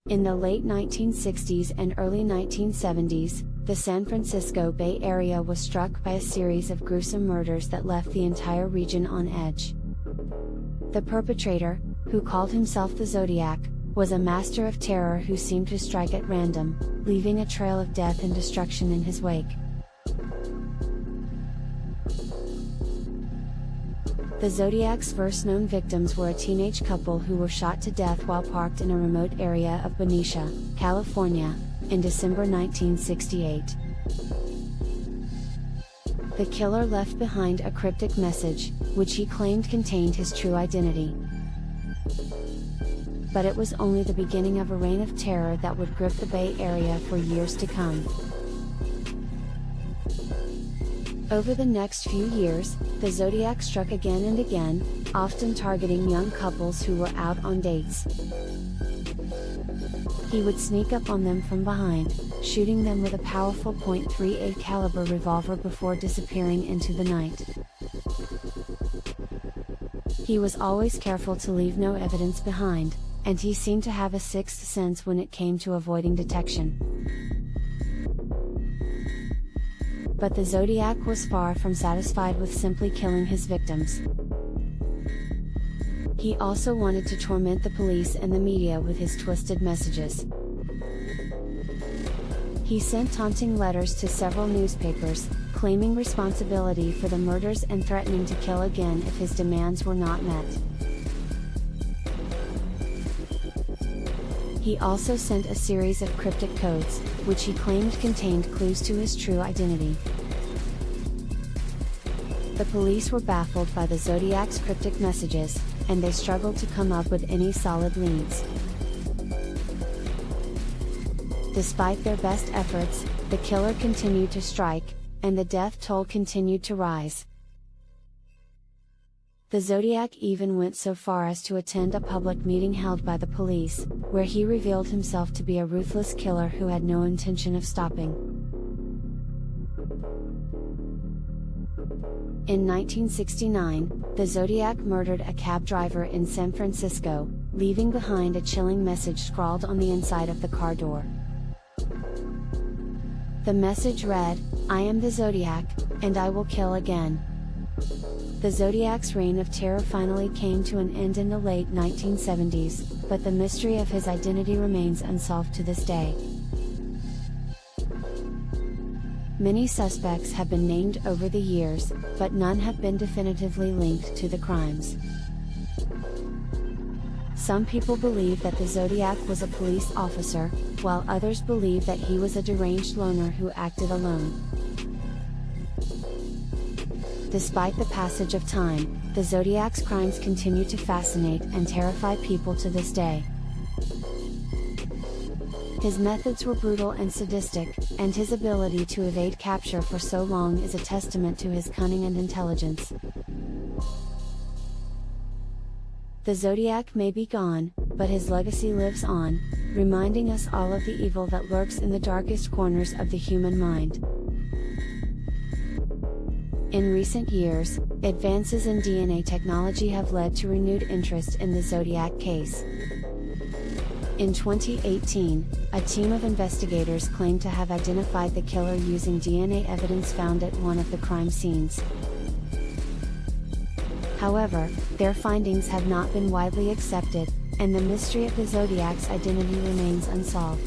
In the late 1960s and early 1970s, the San Francisco Bay Area was struck by a series of gruesome murders that left the entire region on edge. The perpetrator, who called himself the Zodiac, was a master of terror who seemed to strike at random, leaving a trail of death and destruction in his wake. The Zodiac's first known victims were a teenage couple who were shot to death while parked in a remote area of Benicia, California, in December 1968. The killer left behind a cryptic message, which he claimed contained his true identity. But it was only the beginning of a reign of terror that would grip the Bay Area for years to come. Over the next few years, the Zodiac struck again and again, often targeting young couples who were out on dates. He would sneak up on them from behind, shooting them with a powerful .38 caliber revolver before disappearing into the night. He was always careful to leave no evidence behind, and he seemed to have a sixth sense when it came to avoiding detection. But the Zodiac was far from satisfied with simply killing his victims. He also wanted to torment the police and the media with his twisted messages. He sent taunting letters to several newspapers, claiming responsibility for the murders and threatening to kill again if his demands were not met. He also sent a series of cryptic codes, which he claimed contained clues to his true identity. The police were baffled by the Zodiac's cryptic messages, and they struggled to come up with any solid leads. Despite their best efforts, the killer continued to strike, and the death toll continued to rise. The Zodiac even went so far as to attend a public meeting held by the police, where he revealed himself to be a ruthless killer who had no intention of stopping. In 1969, the Zodiac murdered a cab driver in San Francisco, leaving behind a chilling message scrawled on the inside of the car door. The message read, "I am the Zodiac, and I will kill again." The Zodiac's reign of terror finally came to an end in the late 1970s, but the mystery of his identity remains unsolved to this day. Many suspects have been named over the years, but none have been definitively linked to the crimes. Some people believe that the Zodiac was a police officer, while others believe that he was a deranged loner who acted alone. Despite the passage of time, the Zodiac's crimes continue to fascinate and terrify people to this day. His methods were brutal and sadistic, and his ability to evade capture for so long is a testament to his cunning and intelligence. The Zodiac may be gone, but his legacy lives on, reminding us all of the evil that lurks in the darkest corners of the human mind. In recent years, advances in DNA technology have led to renewed interest in the Zodiac case. In 2018, a team of investigators claimed to have identified the killer using DNA evidence found at one of the crime scenes. However, their findings have not been widely accepted, and the mystery of the Zodiac's identity remains unsolved.